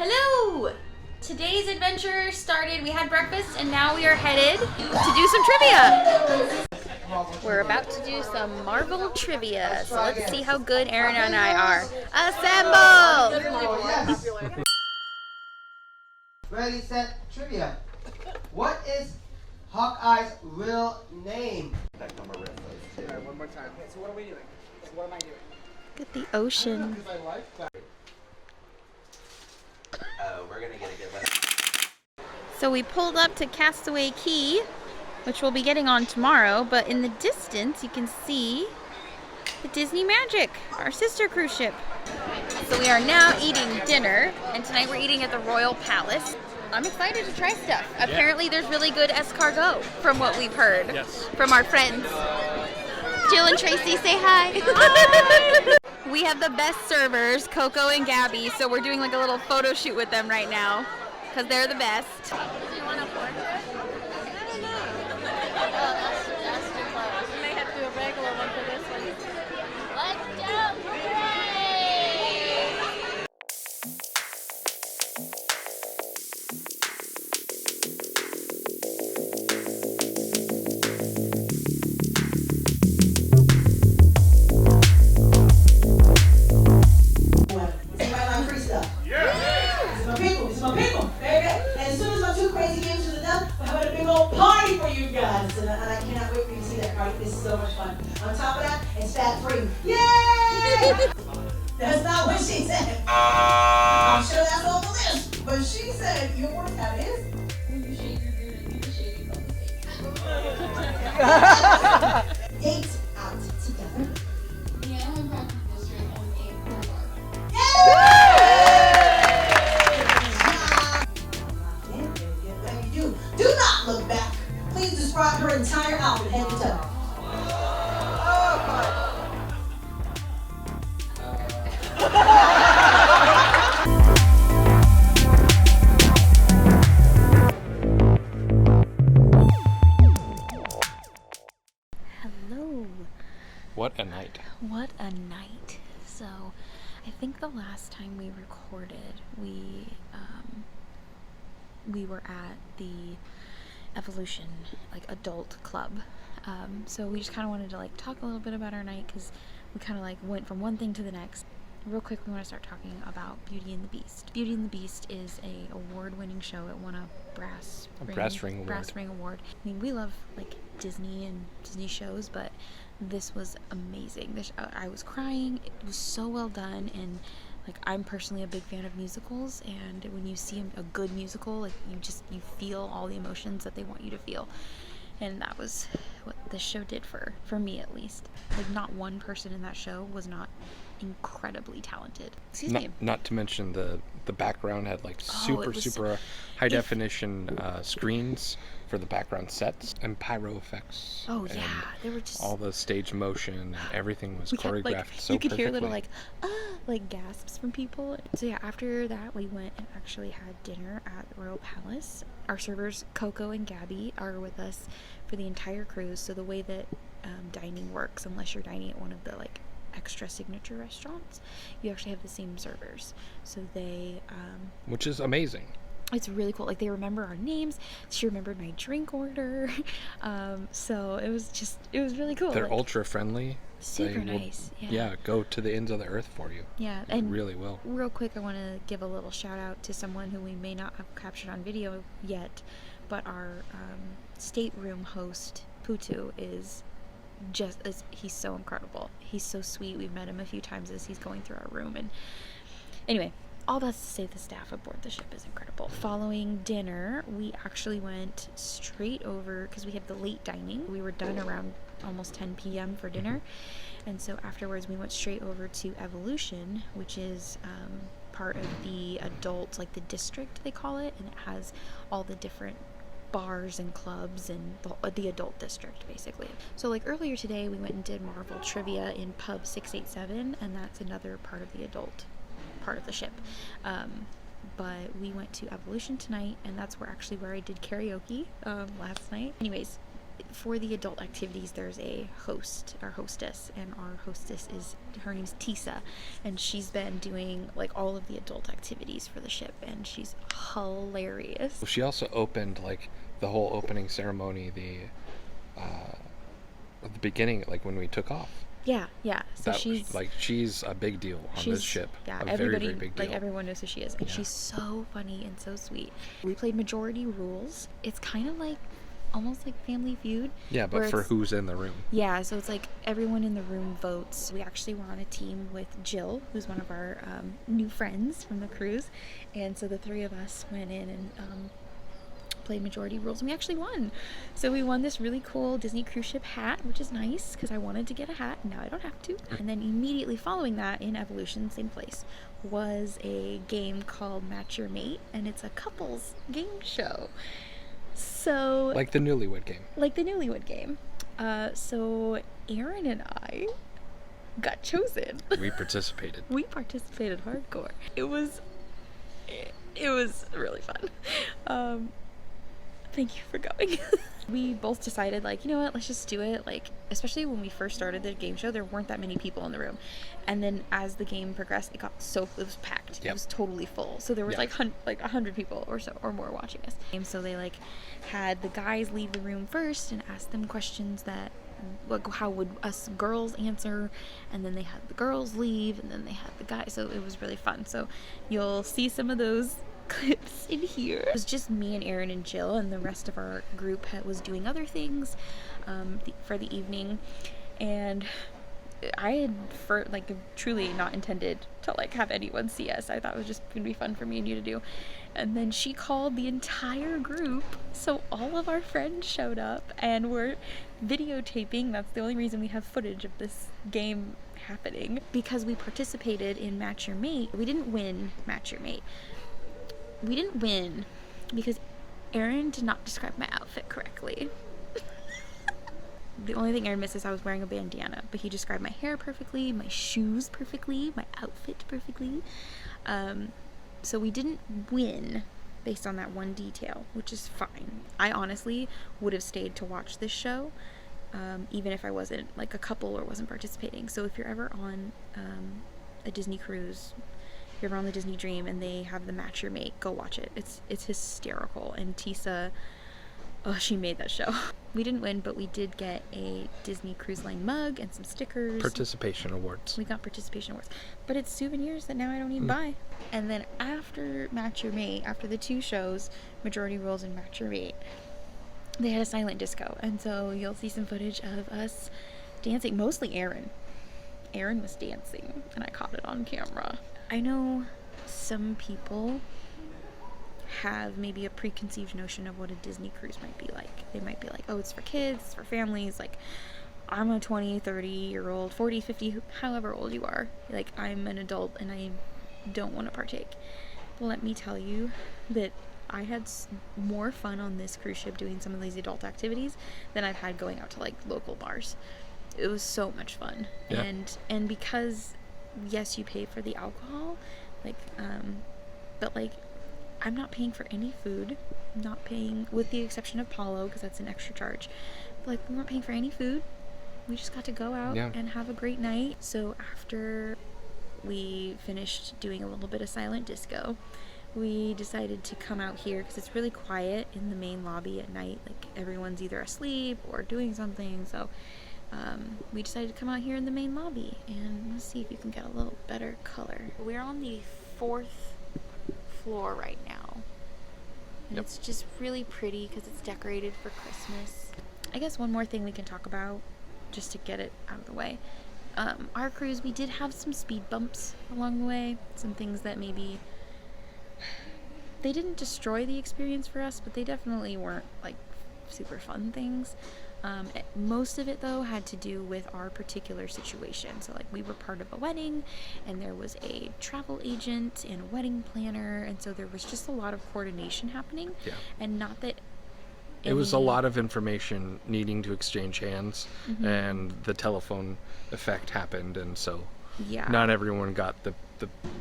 Hello! Today's adventure started, we had breakfast, and now we are headed to do some trivia. We're about to do some Marvel trivia, so let's see how good Aaron and I are. Assemble! Ready, set, trivia. What is Hawkeye's real name? Alright, one more time. Okay, so what are we doing? So what am I doing? Look at the ocean. Oh, we're gonna get a good one. So we pulled up to Castaway Cay, which we'll be getting on tomorrow, but in the distance you can see the Disney Magic, our sister cruise ship. So we are now eating dinner, and tonight we're eating at the Royal Palace. I'm excited to try stuff. Apparently there's really good escargot from what we've heard from our friends. Jill and Tracy, say hi. Hi. We have the best servers, Coco and Gabby, so we're doing like a little photo shoot with them right now because they're the best. Do you want a portrait? I don't know. That's too close. We may have to do a regular one for this one. Let's go! So much fun. On top of that, it's fat free. Yay! That's not what she said. I'm sure that's on the list. But she said, you know what that is? When you shave your beard and you shave your Date out together. Yeah, I'm practicing this straight on a pool bar. Do not look back. Please describe her entire outfit head to toe. Hello. What a night. What a night. So, I think the last time we recorded, we were at the Evolution, like, adult club. So we just kind of wanted to, like, talk a little bit about our night because we kind of, like, went from one thing to the next. Real quick, we want to start talking about Beauty and the Beast. Beauty and the Beast is a award-winning show. It won a brass ring award. I mean, we love, like, Disney and Disney shows, but this was amazing. I was crying. It was so well done, and like, I'm personally a big fan of musicals, and when you see a good musical, like, you feel all the emotions that they want you to feel. And that was what this show did for me, at least. Like, not one person in that show was not incredibly talented. Excuse me. Not to mention the background had like super high definition screens for the background sets and pyro effects. Oh yeah, they were just all the stage motion and everything was choreographed so you could perfectly. hear little like gasps from people. So yeah, after that we went and actually had dinner at the Royal Palace. Our servers Coco and Gabby are with us for the entire cruise. So the way that dining works, unless you're dining at one of the like extra signature restaurants, you actually have the same servers. So they which is amazing. It's really cool. Like, they remember our names. She remembered my drink order. So it was really cool. They're like, ultra friendly. Super nice. Yeah, go to the ends of the earth for you. Yeah, and really will. Real quick, I want to give a little shout out to someone who we may not have captured on video yet, but our stateroom host, Putu, he's so incredible. He's so sweet. We've met him a few times as he's going through our room. And anyway, all that's to say, the staff aboard the ship is incredible. Following dinner, we actually went straight over, because we had the late dining. We were done around almost 10 p.m. for dinner. And so afterwards, we went straight over to Evolution, which is part of the adult, like the district, they call it. And it has all the different bars and clubs and the adult district, basically. So like earlier today, we went and did Marvel trivia in Pub 687, and that's another part of the adult part of the ship. But we went to Evolution tonight, and that's where I did karaoke last night. Anyways, for the adult activities, there's a host or hostess, and our hostess her name's Tisa, and she's been doing like all of the adult activities for the ship, and she's hilarious. She also opened like the whole opening ceremony, at the beginning, like when we took off. Yeah. So she's a big deal on this ship. Yeah, a everybody, very, very big deal. like everyone knows who she is, and she's so funny and so sweet. We played Majority Rules. It's kind of like almost like Family Feud. Yeah, but for who's in the room. Yeah, so it's like everyone in the room votes. We actually were on a team with Jill, who's one of our new friends from the cruise, and so the three of us went in and played Majority Rules, and we actually won. So we won this really cool Disney cruise ship hat, which is nice because I wanted to get a hat, and now I don't have to. And then immediately following that, in Evolution, same place, was a game called Match Your Mate, and it's a couples game show. So Like the Newlywed Game. So Aaron and I got chosen. We participated. We participated hardcore. It was really fun. Thank you for going. We both decided, like, you know what, let's just do it. Like, especially when we first started the game show, there weren't that many people in the room. And then as the game progressed, it was packed. Yep. It was totally full. So there was like 100 people or so or more watching us. And so they like had the guys leave the room first and ask them questions that, like, how would us girls answer, and then they had the girls leave, and then they had the guys. So it was really fun. So you'll see some of those clips in here. It was just me and Aaron and Jill, and the rest of our group was doing other things for the evening, and I had truly not intended to like have anyone see us. I thought it was just gonna be fun for me and you to do. And then she called the entire group, so all of our friends showed up and were videotaping. That's the only reason we have footage of this game happening, because we participated in Match Your Mate. We didn't win Match Your Mate. We didn't win because Aaron did not describe my outfit correctly. The only thing Aaron missed is I was wearing a bandana, but he described my hair perfectly, my shoes perfectly, my outfit perfectly. So we didn't win based on that one detail, which is fine. I honestly would have stayed to watch this show, even if I wasn't like a couple or wasn't participating. So if you're ever on a Disney cruise, if you're ever on the Disney Dream and they have the Match Your Mate, go watch it. It's hysterical. And Tisa, she made that show. We didn't win, but we did get a Disney Cruise Line mug and some stickers. Participation awards. We got participation awards. But it's souvenirs that now I don't need to buy. And then after Match Your Mate, after the two shows, Majority Rules and Match Your Mate, they had a silent disco. And so you'll see some footage of us dancing, mostly Aaron. Aaron was dancing, and I caught it on camera. I know some people have maybe a preconceived notion of what a Disney cruise might be like. They might be like, oh, it's for kids, it's for families. Like, I'm a 20, 30-year-old, 40, 50, however old you are. Like, I'm an adult and I don't want to partake. But let me tell you that I had more fun on this cruise ship doing some of these adult activities than I've had going out to like local bars. It was so much fun. Yeah. And because yes, you pay for the alcohol, like but like I'm not paying for any food. I'm not paying, with the exception of Palo, because that's an extra charge. But like, we weren't paying for any food. We just got to go out and have a great night. So after we finished doing a little bit of silent disco, we decided to come out here because it's really quiet in the main lobby at night. Like, everyone's either asleep or doing something. So we decided to come out here in the main lobby, and let's see if you can get a little better color. We're on the 4th floor right now, and it's just really pretty because it's decorated for Christmas. I guess one more thing we can talk about, just to get it out of the way. Our cruise, we did have some speed bumps along the way, some things that maybe they didn't destroy the experience for us, but they definitely weren't like super fun things. Most of it though had to do with our particular situation. So like, we were part of a wedding, and there was a travel agent and a wedding planner, and so there was just a lot of coordination happening. Yeah. And not that it was a lot of information needing to exchange hands, and the telephone effect happened, and so not everyone got the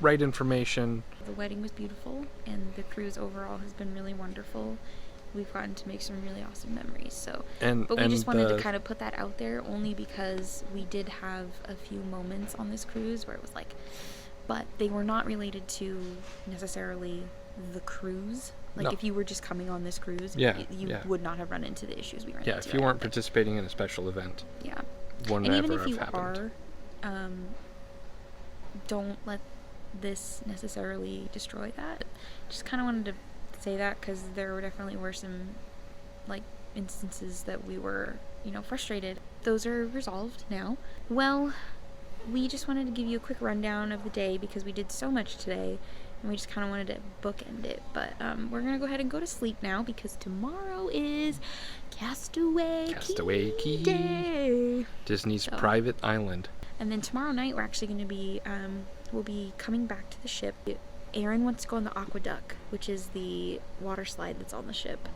right information. The wedding was beautiful, and the cruise overall has been really wonderful. we've gotten to make some really awesome memories. So, And but we just wanted the- to kind of put that out there only because we did have a few moments on this cruise where it was like, but they were not related to necessarily the cruise. Like No. if you were just coming on this cruise, Yeah, you yeah. would not have run into the issues we ran Yeah, into. if you I weren't don't think. participating in a special event, Yeah. one And would even never if you have happened. are, don't let this necessarily destroy that. Just kind of wanted to say that because there definitely were some like instances that we were, frustrated. Those are resolved now. Well, we just wanted to give you a quick rundown of the day because we did so much today and we just kind of wanted to bookend it. But we're gonna go ahead and go to sleep now because tomorrow is Castaway Cay Day. Disney's So- private island. And then tomorrow night we're actually going to be, we'll be coming back to the ship. Aaron wants to go on the aqueduct, which is the water slide that's on the ship,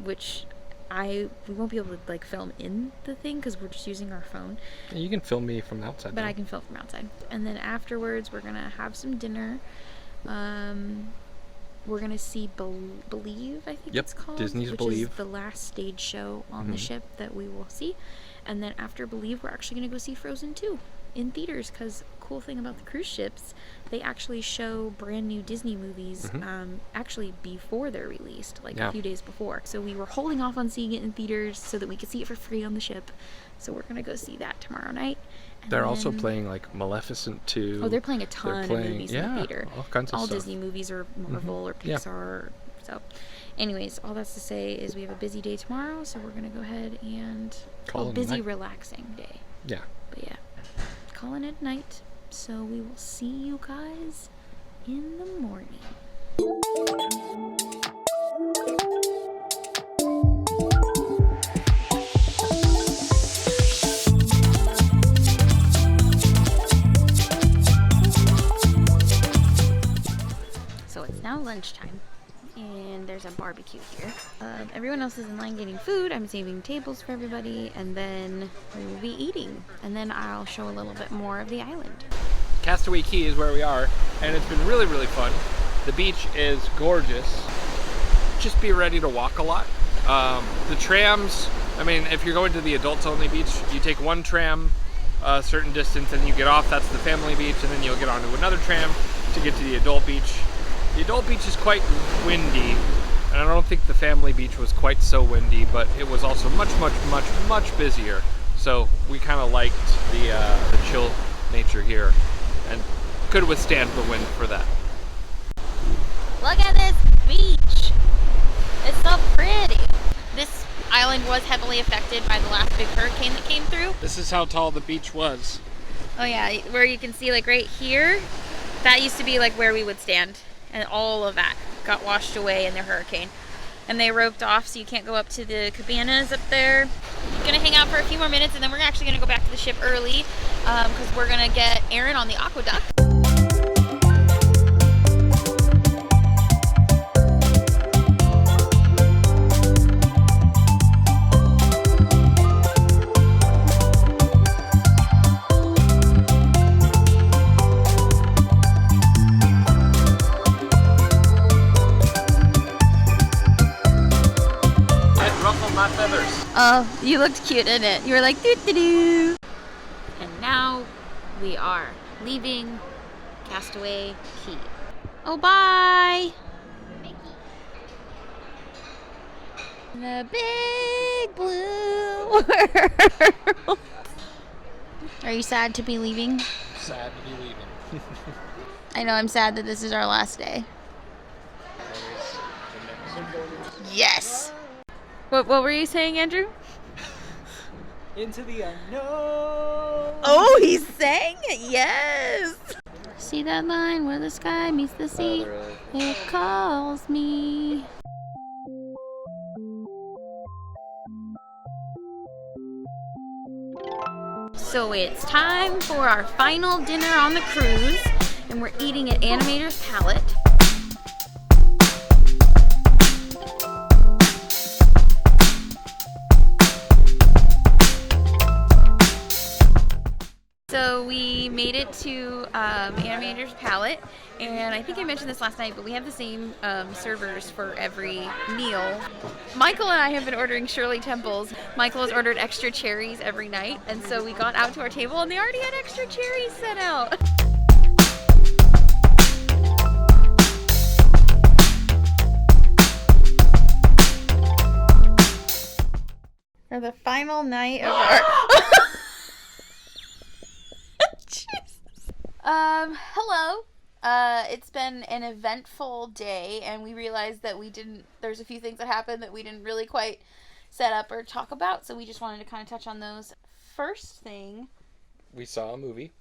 which we won't be able to like film in the thing because we're just using our phone, You can film me from outside. but though. I can film from outside. And then afterwards we're going to have some dinner. We're going to see Believe, I think Yep, it's called. Disney's which Believe. is the last stage show on the ship that we will see. And then after Believe, we're actually going to go see Frozen 2 in theaters because cool thing about the cruise ships, they actually show brand new Disney movies actually before they're released, like Yeah. a few days before. So we were holding off on seeing it in theaters so that we could see it for free on the ship. So we're going to go see that tomorrow night. And They're also then- playing like Maleficent 2. Oh, they're playing a ton of movies in the theater. all kinds of All stuff. Disney movies or Marvel or Yeah. Pixar. So, anyways, all that's to say is we have a busy day tomorrow, so we're gonna go ahead and Call it a busy, night. relaxing day. Yeah. But yeah, calling it night. So we will see you guys in the morning. So it's now lunchtime, and there's a barbecue here. Everyone else is in line getting food. I'm saving tables for everybody, and then we will be eating. And then I'll show a little bit more of the island. Castaway Cay is where we are, and it's been really, really fun. The beach is gorgeous. Just be ready to walk a lot. The trams, I mean, if you're going to the adults only beach, you take one tram a certain distance and you get off, that's the family beach, and then you'll get onto another tram to get to the adult beach. The adult beach is quite windy, and I don't think the family beach was quite so windy, but it was also much, much, much, much busier. So we kind of liked the chill nature here and could withstand the wind for that. Look at this beach! It's so pretty! This island was heavily affected by the last big hurricane that came through. This is how tall the beach was. Oh yeah, where you can see like right here, that used to be like where we would stand. And all of that got washed away in the hurricane. And they roped off so you can't go up to the cabanas up there. Gonna hang out for a few more minutes and then we're actually gonna go back to the ship early because we're gonna get Aaron on the aqueduct. It ruffled my feathers. Oh, you looked cute in it. You were like, doo-doo-doo. And now we are leaving Castaway Cay. Oh, bye! The big blue world. Are you sad to be leaving? Sad to be leaving. I know, I'm sad that this is our last day. Yes! What were you saying, Andrew? Into the unknown. Oh, he's saying it, yes! See that line where the sky meets the sea? It calls me. So it's time for our final dinner on the cruise, and we're eating at Animator's Palette. So we made it to Animator's Palette, and I think I mentioned this last night, but we have the same servers for every meal. Michael and I have been ordering Shirley Temples. Michael has ordered extra cherries every night, and so we got out to our table and they already had extra cherries set out. For the final night of our... Hello. It's been an eventful day, and we realized that there's a few things that happened that we didn't really quite set up or talk about, so we just wanted to kind of touch on those. First thing... We saw a movie.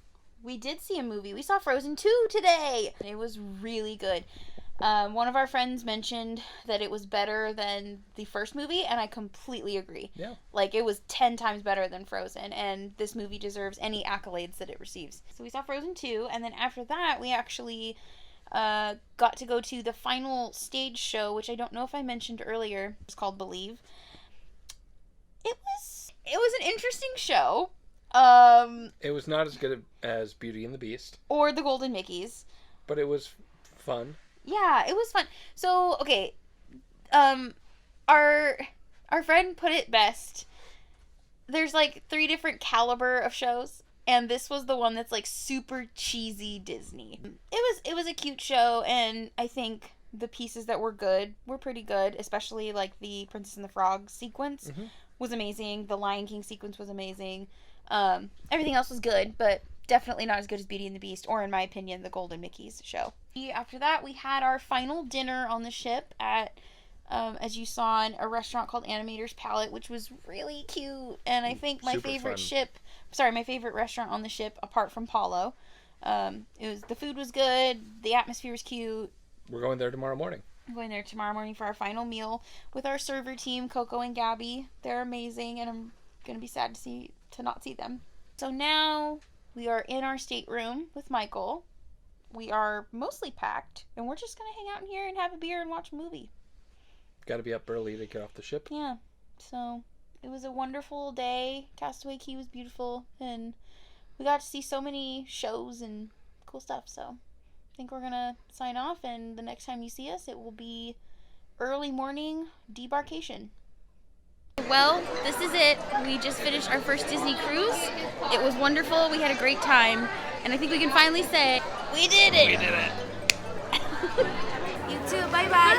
We did see a movie. We saw Frozen 2 today. It was really good. One of our friends mentioned that it was better than the first movie, and I completely agree. Yeah. Like, it was 10 times better than Frozen, and this movie deserves any accolades that it receives. So we saw Frozen 2, and then after that, we actually got to go to the final stage show, which I don't know if I mentioned earlier. It's called Believe. It was an interesting show. It was not as good as Beauty and the Beast. Or the Golden Mickeys. But it was fun. Yeah, it was fun. So, okay, our friend put it best. There's like 3 different caliber of shows, and this was the one that's like super cheesy Disney. It was a cute show, and I think the pieces that were good were pretty good, especially like the Princess and the Frog sequence was amazing. The Lion King sequence was amazing. Everything else was good, but definitely not as good as Beauty and the Beast, or in my opinion, the Golden Mickey's show. After that, we had our final dinner on the ship at, as you saw, in a restaurant called Animator's Palette, which was really cute. And I think my favorite restaurant on the ship, apart from Paulo. The food was good, the atmosphere was cute. We're going there tomorrow morning. I'm going there tomorrow morning for our final meal with our server team, Coco and Gabby. They're amazing, and I'm gonna be sad to not see them. So now we are in our stateroom with Michael. We are mostly packed, and we're just going to hang out in here and have a beer and watch a movie. Got to be up early to get off the ship. Yeah, so it was a wonderful day. Castaway Cay was beautiful, and we got to see so many shows and cool stuff. So I think we're going to sign off, and the next time you see us, it will be early morning debarkation. Well, this is it. We just finished our first Disney cruise. It was wonderful. We had a great time. And I think we can finally say, we did it! We did it! You too. Bye-bye!